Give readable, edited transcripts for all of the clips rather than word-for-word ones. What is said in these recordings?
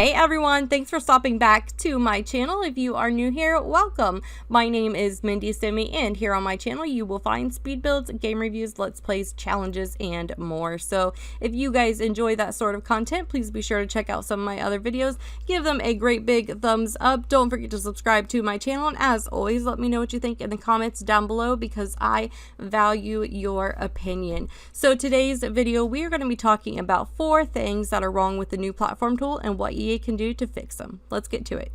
Hey everyone, thanks for stopping back to my channel. If you are new here, welcome. My name is Mindii Simii, and here on my channel you will find speed builds, game reviews, let's plays, challenges, and more. So if you guys enjoy that sort of content, please be sure to check out some of my other videos. Give them a great big thumbs up. Don't forget to subscribe to my channel, and as always, let me know what you think in the comments down below because I value your opinion. So today's video, we are going to be talking about 4 things that are wrong with the new platform tool and what EA can do to fix them. Let's get to it.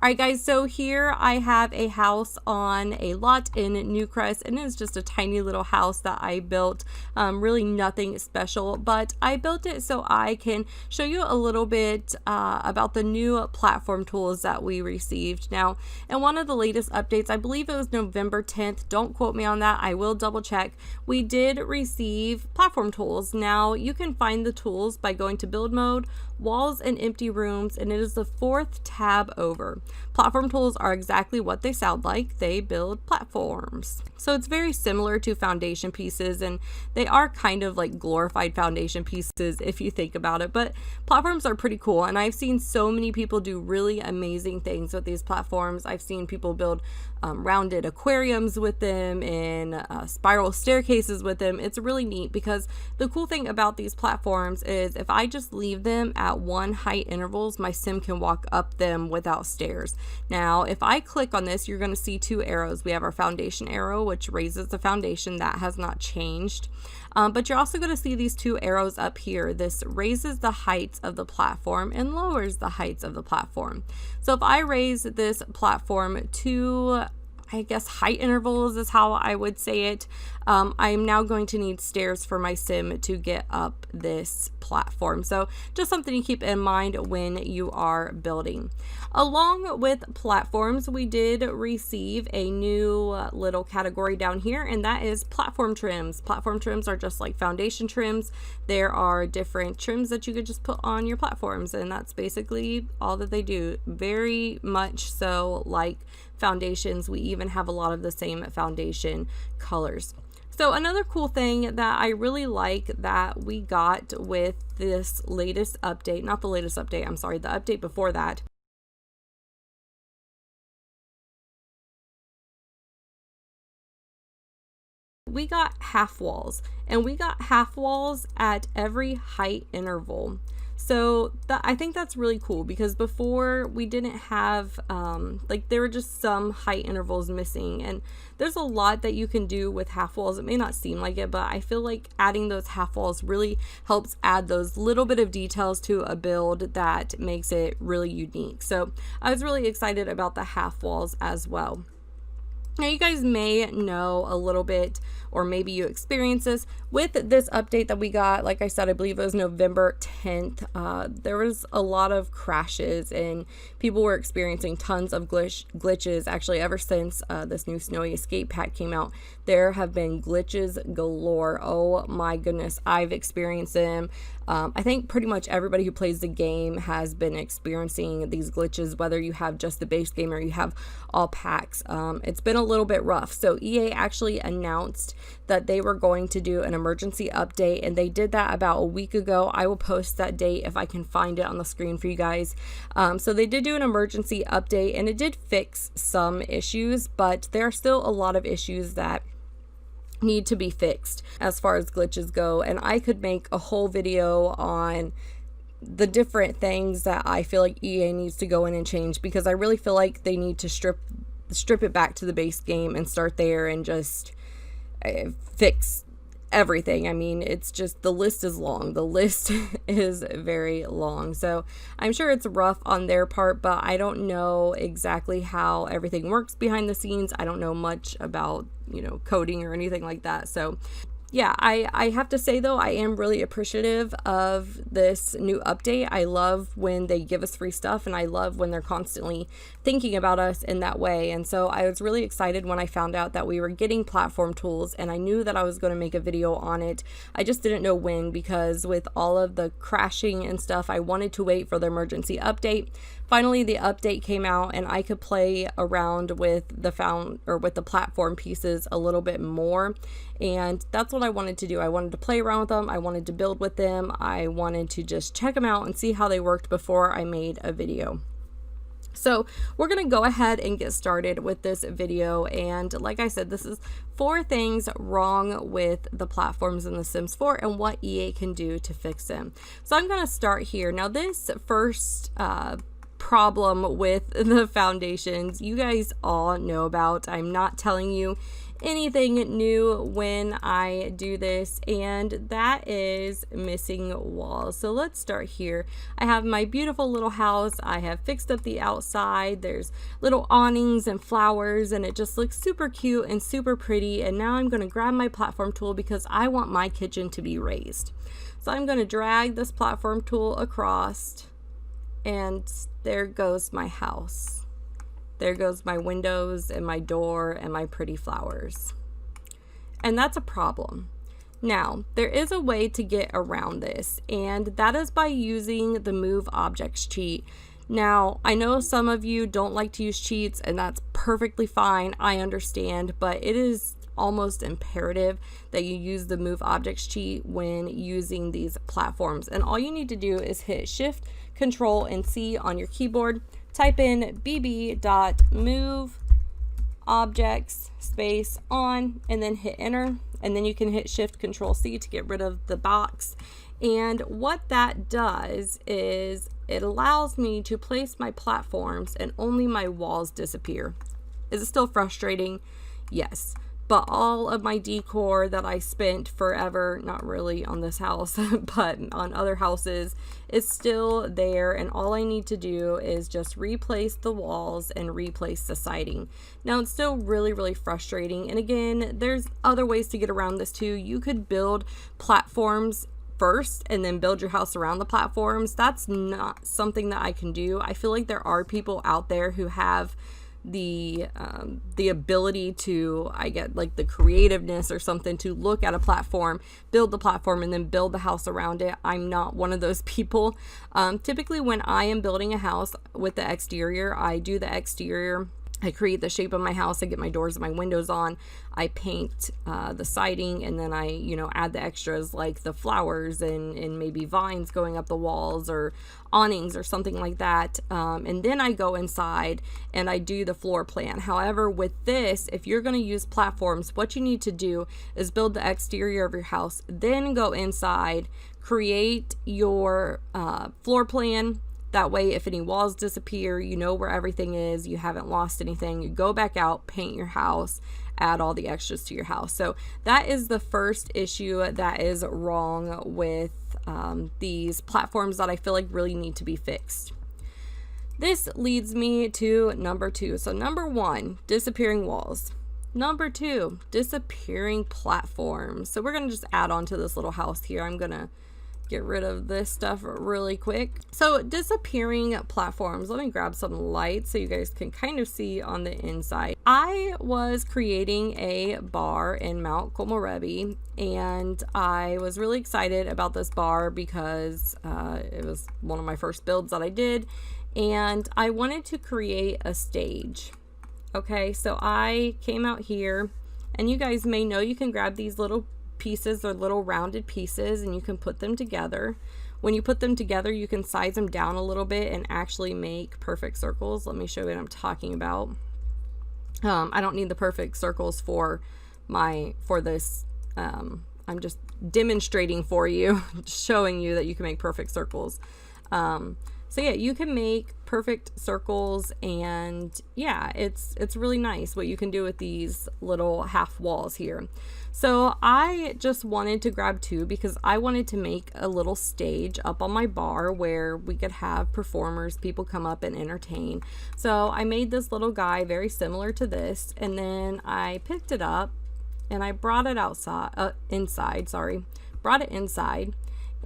Alright guys, so here I have a house on a lot in Newcrest, and it's just a tiny little house that I built, really nothing special, but I built it so I can show you a little bit about the new platform tools that we received. Now, in one of the latest updates, I believe it was November 10th, don't quote me on that, I will double check, we did receive platform tools. Now, you can find the tools by going to build mode, walls and empty rooms, and it is the 4th tab over. Platform tools are exactly what they sound like. They build platforms. So it's very similar to foundation pieces, and they are kind of like glorified foundation pieces if you think about it, but platforms are pretty cool, and I've seen so many people do really amazing things with these platforms. I've seen people build rounded aquariums with them and spiral staircases with them. It's really neat because the cool thing about these platforms is if I just leave them at one height intervals, my sim can walk up them without stairs. Now, if I click on this, you're going to see 2 arrows. We have our foundation arrow, which raises the foundation. That has not changed. But you're also going to see these 2 arrows up here. This raises the heights of the platform and lowers the heights of the platform. So if I raise this platform to, I guess, height intervals is how I would say it, I'm now going to need stairs for my sim to get up this platform. So just something to keep in mind when you are building. Along with platforms, we did receive a new little category down here, and that is platform trims. Platform trims are just like foundation trims. There are different trims that you could just put on your platforms, and that's basically all that they do. Very much so like foundations. We even have a lot of the same foundation colors. So another cool thing that I really like that we got with this latest update, not the latest update, I'm sorry, the update before that, we got half walls, and we got half walls at every height interval. So I think that's really cool because before we didn't have, like there were just some height intervals missing, and there's a lot that you can do with half walls. It may not seem like it, but I feel like adding those half walls really helps add those little bit of details to a build that makes it really unique. So I was really excited about the half walls as well. Now you guys may know a little bit, or maybe you experience this with this update that we got. Like I said, I believe it was November 10th. There was a lot of crashes and people were experiencing tons of glitches. Actually, ever since this new Snowy Escape pack came out, there have been glitches galore. Oh my goodness, I've experienced them. I think pretty much everybody who plays the game has been experiencing these glitches, whether you have just the base game or you have all packs. It's been a little bit rough. So EA actually announced that they were going to do an emergency update, and they did that about a week ago. I will post that date if I can find it on the screen for you guys. So they did do an emergency update, and it did fix some issues, but there are still a lot of issues that need to be fixed as far as glitches go, and I could make a whole video on the different things that I feel like EA needs to go in and change, because I really feel like they need to strip it back to the base game and start there and just fix everything. I mean, it's just, the list is long. The list is very long. So I'm sure it's rough on their part, but I don't know exactly how everything works behind the scenes. I don't know much about, you know, coding or anything like that. So yeah, I have to say though, I am really appreciative of this new update. I love when they give us free stuff, and I love when they're constantly thinking about us in that way. And so I was really excited when I found out that we were getting platform tools, and I knew that I was going to make a video on it. I just didn't know when, because with all of the crashing and stuff, I wanted to wait for the emergency update. finally the update came out and I could play around with the platform pieces a little bit more, and that's what I wanted to do. I wanted to play around with them, I wanted to build with them, I wanted to just check them out and see how they worked before I made a video. So we're going to go ahead and get started with this video, and like I said, this is 4 things wrong with the platforms in The Sims 4 and what EA can do to fix them. So I'm going to start here. Now this first problem with the foundations you guys all know about. I'm not telling you anything new when I do this, and that is missing walls. So let's start here. I have my beautiful little house. I have fixed up the outside. There's little awnings and flowers, and it just looks super cute and super pretty. And now I'm going to grab my platform tool because I want my kitchen to be raised. So I'm going to drag this platform tool across, and there goes my house. There goes my windows and my door and my pretty flowers. And that's a problem. Now, there is a way to get around this, and that is by using the Move Objects cheat. Now, I know some of you don't like to use cheats, and that's perfectly fine. I understand, but it is almost imperative that you use the Move Objects cheat when using these platforms. And all you need to do is hit Shift, Control, and C on your keyboard. Type in bb.moveobjects space on, and then hit enter, and then you can hit Shift Control C to get rid of the box. And what that does is it allows me to place my platforms and only my walls disappear. Is it still frustrating? Yes. But all of my decor that I spent forever, not really on this house, but on other houses, is still there. And all I need to do is just replace the walls and replace the siding. Now, it's still really, really frustrating. And again, there's other ways to get around this too. You could build platforms first and then build your house around the platforms. That's not something that I can do. I feel like there are people out there who have the ability to, I get like the creativeness or something to look at a platform, build the platform, and then build the house around it. I'm not one of those people. Typically when I am building a house with the exterior, I do the exterior, I create the shape of my house, I get my doors and my windows on, I paint the siding, and then I, add the extras like the flowers and maybe vines going up the walls or awnings or something like that. And then I go inside and I do the floor plan. However, with this, if you're going to use platforms, what you need to do is build the exterior of your house, then go inside, create your floor plan. That way, if any walls disappear, you know where everything is, you haven't lost anything. You go back out, paint your house, add all the extras to your house. So that is the first issue that is wrong with these platforms that I feel like really need to be fixed. This leads me to number 2. So number 1, disappearing walls. Number 2, disappearing platforms. So we're going to just add on to this little house here. I'm going to get rid of this stuff really quick. So disappearing platforms, let me grab some light so you guys can kind of see on the inside. I was creating a bar in Mount Komorebi, and I was really excited about this bar because it was one of my first builds that I did, and I wanted to create a stage. Okay, so I came out here, and you guys may know you can grab these little pieces or little rounded pieces and you can put them together. When you put them together, you can size them down a little bit and actually make perfect circles. Let me show you what I'm talking about. I don't need the perfect circles for this. I'm just demonstrating for you, showing you that you can make perfect circles. So yeah, you can make perfect circles, and yeah, it's really nice what you can do with these little half walls here. So I just wanted to grab 2 because I wanted to make a little stage up on my bar where we could have performers, people come up and entertain. So I made this little guy very similar to this, and then I picked it up and I brought it inside,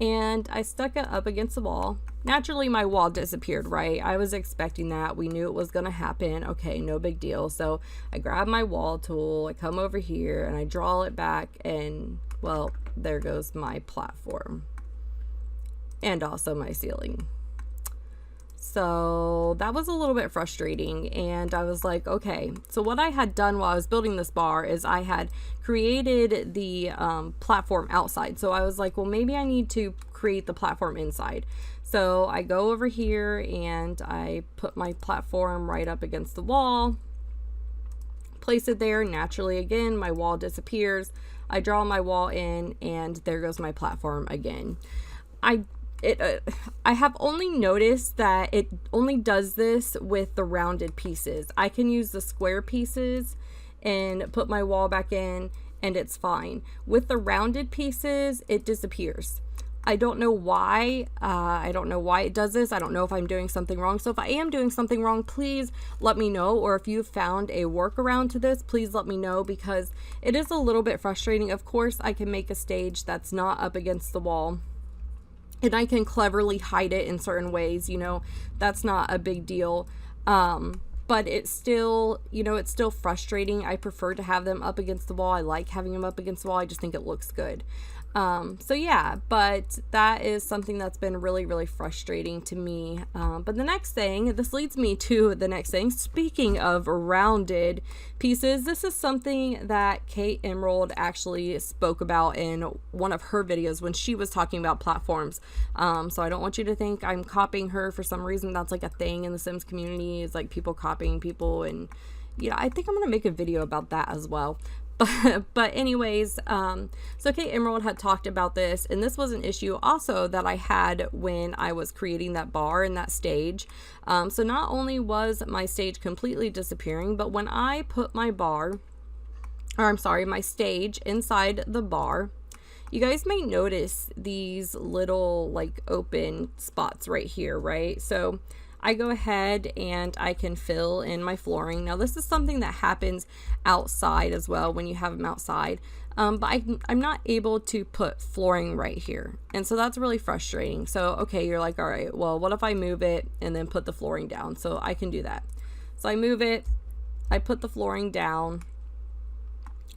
and I stuck it up against the wall. Naturally, my wall disappeared, right? I was expecting that. We knew it was going to happen. Okay, no big deal. So I grab my wall tool, I come over here, and I draw it back, and, well, there goes my platform. And also my ceiling. So that was a little bit frustrating, and I was like, okay. So what I had done while I was building this bar is I had created the platform outside. So I was like, well, maybe I need to create the platform inside. So I go over here and I put my platform right up against the wall, place it there. Naturally, again, my wall disappears. I draw my wall in, and there goes my platform again. I have only noticed that it only does this with the rounded pieces. I can use the square pieces and put my wall back in, and it's fine. With the rounded pieces, it disappears. I don't know why. I don't know why it does this. I don't know if I'm doing something wrong. So if I am doing something wrong, please let me know. Or if you've found a workaround to this, please let me know, because it is a little bit frustrating. Of course, I can make a stage that's not up against the wall, and I can cleverly hide it in certain ways, you know, that's not a big deal. But it's still, you know, it's still frustrating. I prefer to have them up against the wall. I like having them up against the wall. I just think it looks good. So yeah, but that is something that's been really, really frustrating to me. But the next thing, this leads me to the next thing. Speaking of rounded pieces, this is something that Kate Emerald actually spoke about in one of her videos when she was talking about platforms. So I don't want you to think I'm copying her for some reason. That's like a thing in the Sims community, is like people copying people, and yeah, I think I'm gonna make a video about that as well. But anyways, so Kate Emerald had talked about this, and this was an issue also that I had when I was creating that bar and that stage. So not only was my stage completely disappearing, but when I put my stage inside the bar, you guys may notice these little like open spots right here, right? So I go ahead and I can fill in my flooring. Now this is something that happens outside as well when you have them outside, but I'm not able to put flooring right here, and so that's really frustrating. So okay, you're like, all right, well, what if I move it and then put the flooring down? So I can do that. So I move it, I put the flooring down,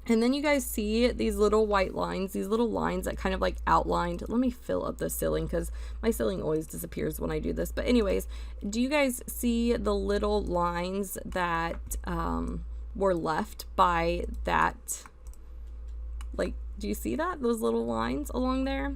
and then you guys see these little white lines, these little lines that kind of like outlined. Let me fill up the ceiling, because my ceiling always disappears when I do this. But anyways, do you guys see the little lines that were left by that? Like, do you see that? Those little lines along there?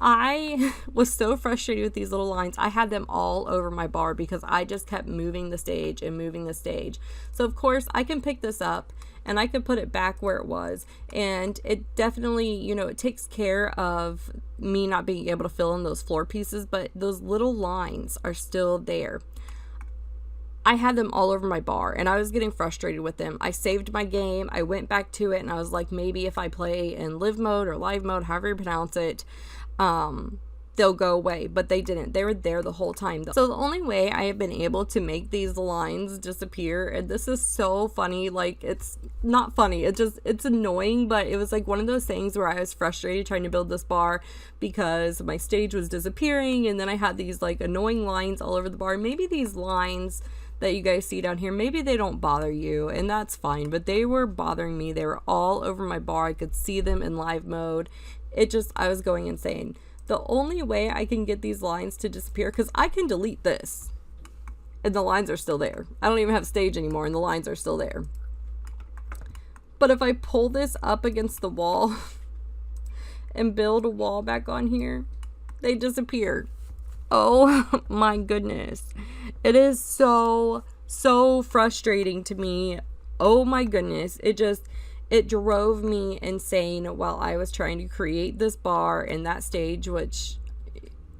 I was so frustrated with these little lines. I had them all over my bar because I just kept moving the stage and moving the stage. So of course I can pick this up and I can put it back where it was, and it definitely, you know, it takes care of me not being able to fill in those floor pieces, but those little lines are still there. I had them all over my bar and I was getting frustrated with them. I saved my game, I went back to it, and I was like, maybe if I play in live mode or live mode, however you pronounce it, they'll go away, but they didn't. They were there the whole time. So the only way I have been able to make these lines disappear, and this is so funny, like, it's not funny, it's annoying, but it was like one of those things where I was frustrated trying to build this bar because my stage was disappearing, and then I had these like annoying lines all over the bar. Maybe these lines that you guys see down here, maybe they don't bother you, and that's fine, but they were bothering me. They were all over my bar. I could see them in live mode. I was going insane. The only way I can get these lines to disappear, because I can delete this and the lines are still there. I don't even have stage anymore and the lines are still there. But if I pull this up against the wall and build a wall back on here, they disappear. Oh my goodness. It is so frustrating to me. Oh my goodness. It drove me insane while I was trying to create this bar and that stage, which,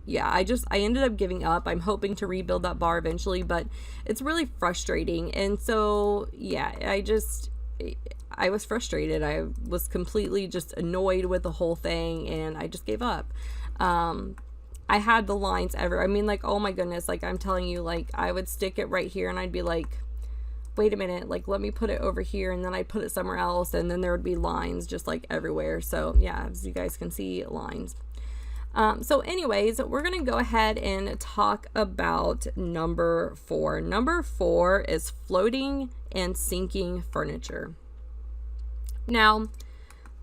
yeah, I ended up giving up. I'm hoping to rebuild that bar eventually, but it's really frustrating. And so, yeah, I was frustrated. I was completely just annoyed with the whole thing, and I just gave up. I had the lines I mean, like, oh my goodness, like, I'm telling you, like, I would stick it right here and I'd be like, wait a minute, like, let me put it over here, and then I'd put it somewhere else, and then there would be lines just like everywhere. So yeah, as you guys can see, lines. So anyways, we're gonna go ahead and talk about number 4. Number 4 is floating and sinking furniture. Now,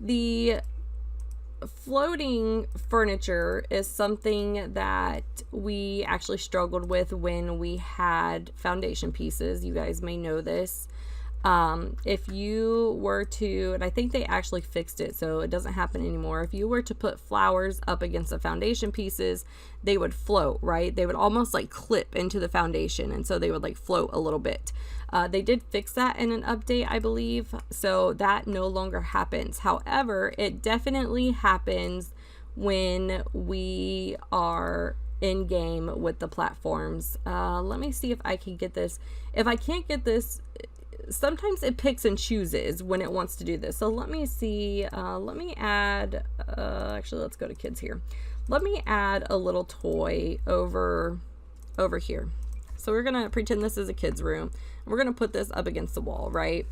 the floating furniture is something that we actually struggled with when we had foundation pieces. You guys may know this. If you were to, and I think they actually fixed it so it doesn't happen anymore, if you were to put flowers up against the foundation pieces, they would float, right? They would almost like clip into the foundation, and so they would like float a little bit. They did fix that in an update, I believe, so that no longer happens. However, it definitely happens when we are in game with the platforms. Let me see if I can get this. If I can't get this, sometimes it picks and chooses when it wants to do this. So let me see. Let me add, actually, let's go to kids here. Let me add a little toy over here. So we're going to pretend this is a kid's room. We're going to put this up against the wall, right?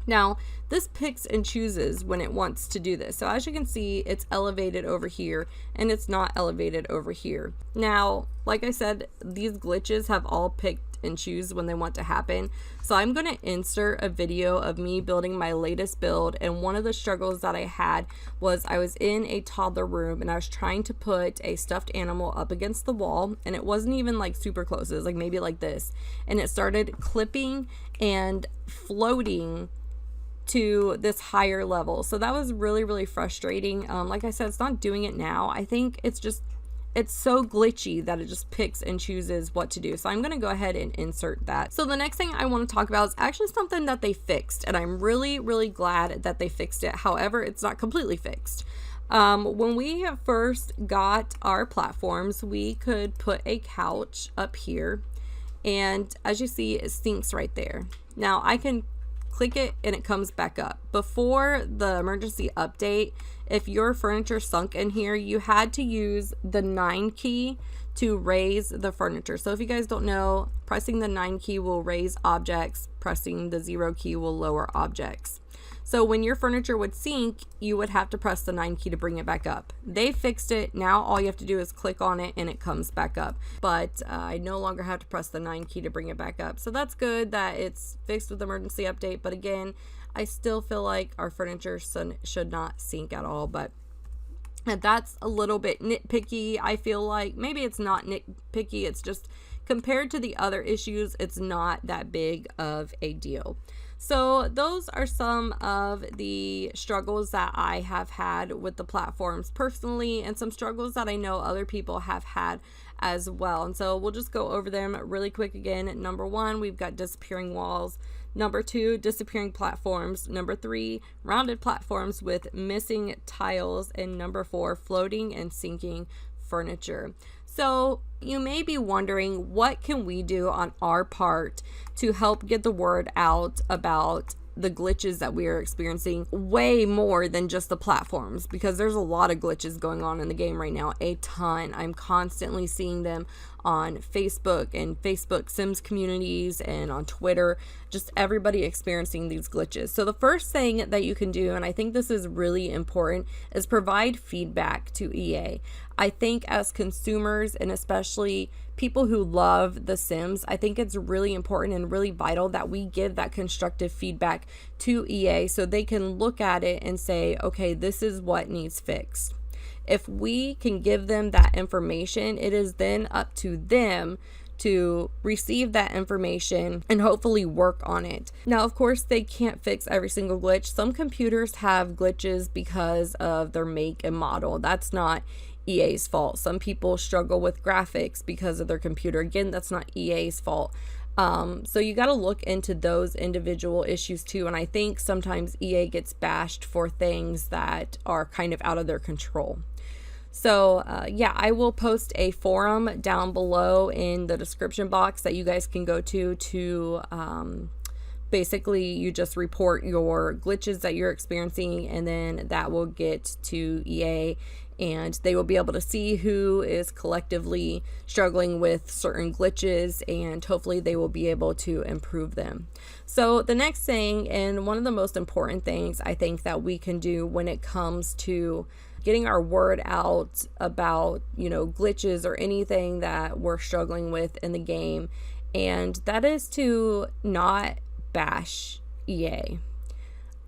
Now, this picks and chooses when it wants to do this. So as you can see, it's elevated over here and it's not elevated over here. Now, like I said, these glitches have all picked and choose when they want to happen. So I'm going to insert a video of me building my latest build, and one of the struggles that I had was I was in a toddler room and I was trying to put a stuffed animal up against the wall, and it wasn't even like super close. It was like maybe like this, and it started clipping and floating to this higher level. So that was really, really frustrating. Like I said, it's not doing it now. I think it's so glitchy that it just picks and chooses what to do. So I'm going to go ahead and insert that. So the next thing I want to talk about is actually something that they fixed, and I'm really, really glad that they fixed it. However, it's not completely fixed. When we first got our platforms, we could put a couch up here, and as you see, it sinks right there. Now I can click it and it comes back up. Before the emergency update, if your furniture sunk in here, you had to use the 9 key to raise the furniture. So if you guys don't know, pressing the 9 key will raise objects, pressing the 0 key will lower objects. So when your furniture would sink, you would have to press the 9 key to bring it back up. They fixed it. Now all you have to do is click on it and it comes back up. But I no longer have to press the 9 key to bring it back up. So that's good that it's fixed with the emergency update. But again, I still feel like our furniture should not sink at all. But that's a little bit nitpicky. I feel like maybe it's not nitpicky. It's just compared to the other issues, it's not that big of a deal. So those are some of the struggles that I have had with the platforms personally, and some struggles that I know other people have had as well. And so we'll just go over them really quick again. Number 1, we've got disappearing walls. Number 2, disappearing platforms. Number 3, rounded platforms with missing tiles. And number 4, floating and sinking furniture. So you may be wondering, what can we do on our part to help get the word out about the glitches that we are experiencing, way more than just the platforms, because there's a lot of glitches going on in the game right now, a ton. I'm constantly seeing them on Facebook and Facebook Sims communities and on Twitter, just everybody experiencing these glitches. So the first thing that you can do, and I think this is really important, is provide feedback to EA. I think as consumers, and especially people who love The Sims, I think it's really important and really vital that we give that constructive feedback to EA so they can look at it and say, okay, this is what needs fixed. If we can give them that information, it is then up to them to receive that information and hopefully work on it. Now, of course, they can't fix every single glitch. Some computers have glitches because of their make and model. That's not EA's fault. Some people struggle with graphics because of their computer. Again, that's not EA's fault. So you got to look into those individual issues too. And I think sometimes EA gets bashed for things that are kind of out of their control. So yeah, I will post a forum down below in the description box that you guys can go to basically you just report your glitches that you're experiencing, and then that will get to EA and they will be able to see who is collectively struggling with certain glitches, and hopefully they will be able to improve them. So the next thing, and one of the most important things I think that we can do when it comes to getting our word out about, glitches or anything that we're struggling with in the game, and that is to not bash EA.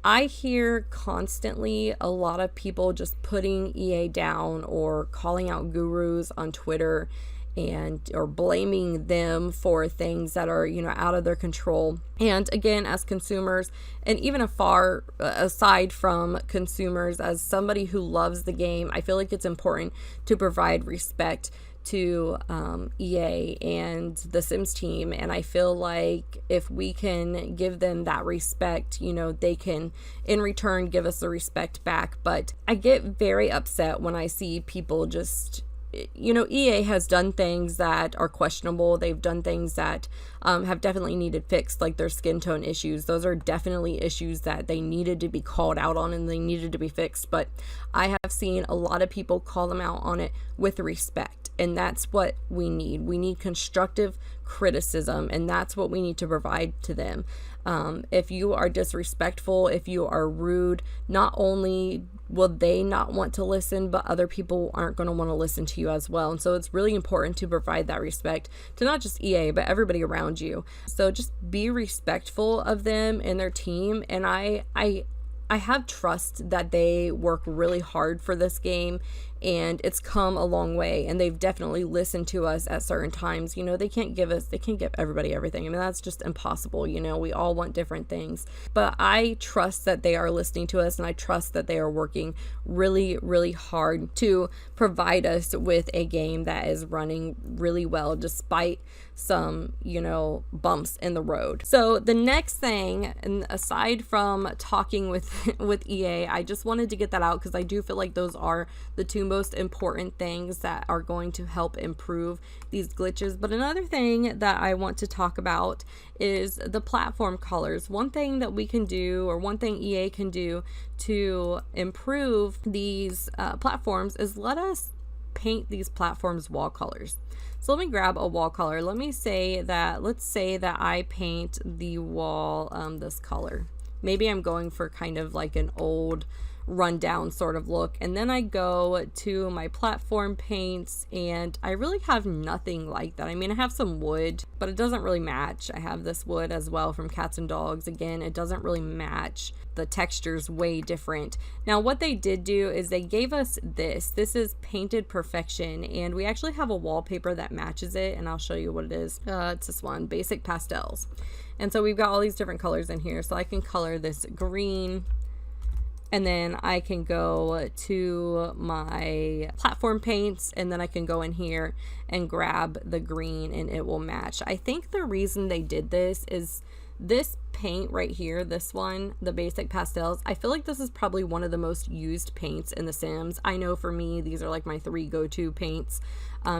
I hear constantly a lot of people just putting EA down or calling out gurus on Twitter and or blaming them for things that are, you know, out of their control. And again, as consumers, and even aside from consumers, as somebody who loves the game, I feel like it's important to provide respect to EA and the Sims team. And I feel like if we can give them that respect, you know, they can in return give us the respect back. But I get very upset when I see people just, you know, EA has done things that are questionable. They've done things that have definitely needed fixed, like their skin tone issues. Those are definitely issues that they needed to be called out on and they needed to be fixed. But I have seen a lot of people call them out on it with respect. And that's what we need. We need constructive criticism, and that's what we need to provide to them. If you are disrespectful, if you are rude, not only will they not want to listen, but other people aren't going to want to listen to you as well. And so it's really important to provide that respect to not just EA, but everybody around you. So just be respectful of them and their team. And I have trust that they work really hard for this game, and it's come a long way, and they've definitely listened to us at certain times. You know, they can't give everybody everything. I mean, that's just impossible. You know, we all want different things, but I trust that they are listening to us, and I trust that they are working really, really hard to provide us with a game that is running really well, despite some, you know, bumps in the road. So the next thing, and aside from talking with EA, I just wanted to get that out because I do feel like those are the two most important things that are going to help improve these glitches. But another thing that I want to talk about is the platform colors. One thing that we can do, or one thing EA can do to improve these platforms, is let us paint these platforms wall colors. So let me grab a wall color. Let's say that I paint the wall this color. Maybe I'm going for kind of like an old rundown sort of look, and then I go to my platform paints, and I really have nothing like that. I mean, I have some wood, but it doesn't really match. I have this wood as well from Cats and Dogs. Again, it doesn't really match. The texture's way different. Now what they did do is they gave us this is Painted Perfection, and we actually have a wallpaper that matches it, and I'll show you what it is. It's this one, Basic Pastels. And so we've got all these different colors in here. So I can color this green, and then I can go to my platform paints, and then I can go in here and grab the green, and it will match. I think the reason they did this is this paint right here, this one, the Basic Pastels, I feel like this is probably one of the most used paints in The Sims. I know for me, these are like my 3 go-to paints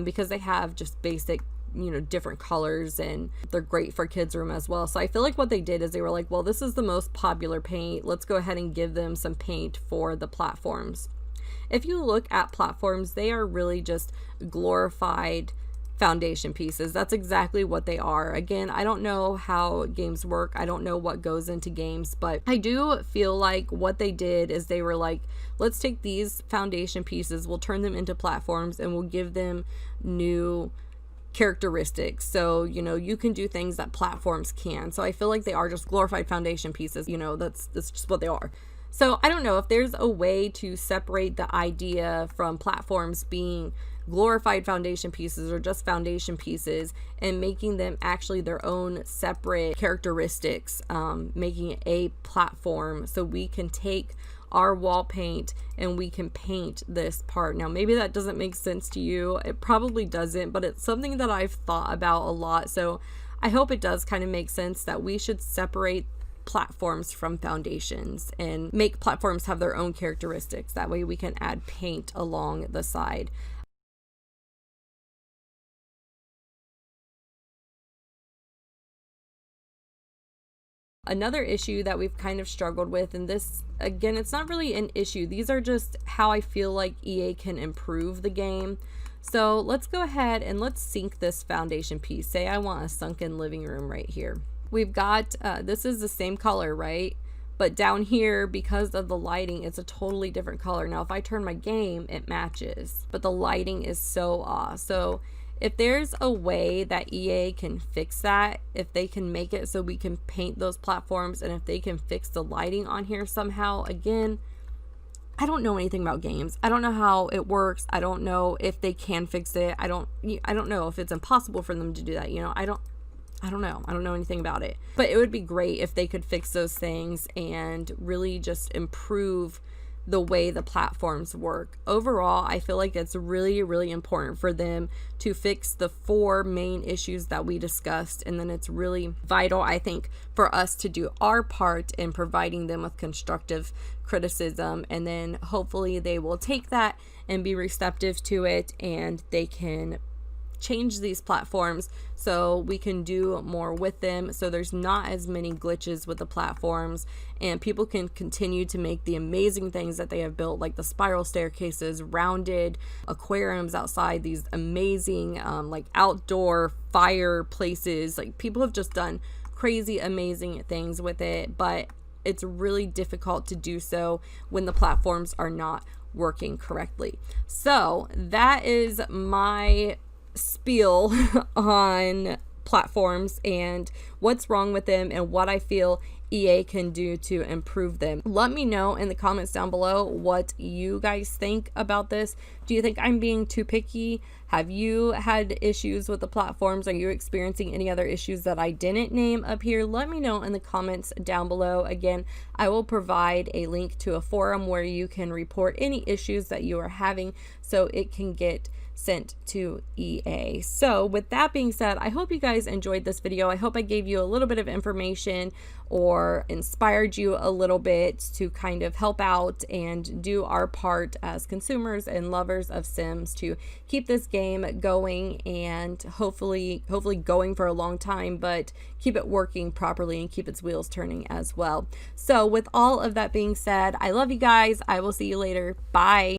because they have just basic, you know, different colors, and they're great for kids' room as well. So I feel like what they did is they were like, well, this is the most popular paint. Let's go ahead and give them some paint for the platforms. If you look at platforms, they are really just glorified foundation pieces. That's exactly what they are. Again, I don't know how games work. I don't know what goes into games, but I do feel like what they did is they were like, let's take these foundation pieces, we'll turn them into platforms, and we'll give them new characteristics. So, you know, you can do things that platforms can. So I feel like they are just glorified foundation pieces. You know, that's just what they are. So I don't know if there's a way to separate the idea from platforms being glorified foundation pieces or just foundation pieces and making them actually their own separate characteristics, making it a platform so we can take our wall paint and we can paint this part. Now maybe that doesn't make sense to you. It probably doesn't, but it's something that I've thought about a lot. So I hope it does kind of make sense that we should separate platforms from foundations and make platforms have their own characteristics. That way we can add paint along the side. Another issue that we've kind of struggled with, and this, again, it's not really an issue. These are just how I feel like EA can improve the game. So let's go ahead and let's sink this foundation piece. Say I want a sunken living room right here. We've got, this is the same color, right? But down here, because of the lighting, it's a totally different color. Now, if I turn my game, it matches, but the lighting is so off. So If there's a way that EA can fix that, if they can make it so we can paint those platforms, and if they can fix the lighting on here somehow, again, I don't know anything about games. I don't know how it works. I don't know if they can fix it. I don't know if it's impossible for them to do that. You know, I don't know. I don't know anything about it. But it would be great if they could fix those things and really just improve the way the platforms work. Overall, I feel like it's really, really important for them to fix the 4 main issues that we discussed. And then it's really vital, I think, for us to do our part in providing them with constructive criticism. And then hopefully they will take that and be receptive to it, and they can change these platforms so we can do more with them, so there's not as many glitches with the platforms, and people can continue to make the amazing things that they have built, like the spiral staircases, rounded aquariums outside, these amazing like outdoor fireplaces. Like, people have just done crazy amazing things with it, but it's really difficult to do so when the platforms are not working correctly. So that is my spiel on platforms and what's wrong with them and what I feel EA can do to improve them. Let me know in the comments down below what you guys think about this. Do you think I'm being too picky? Have you had issues with the platforms? Are you experiencing any other issues that I didn't name up here? Let me know in the comments down below. Again, I will provide a link to a forum where you can report any issues that you are having so it can get sent to EA. So with that being said, I hope you guys enjoyed this video. I hope I gave you a little bit of information or inspired you a little bit to kind of help out and do our part as consumers and lovers of Sims to keep this game going, and hopefully going for a long time, but keep it working properly and keep its wheels turning as well. So with all of that being said, I love you guys. I will see you later. Bye.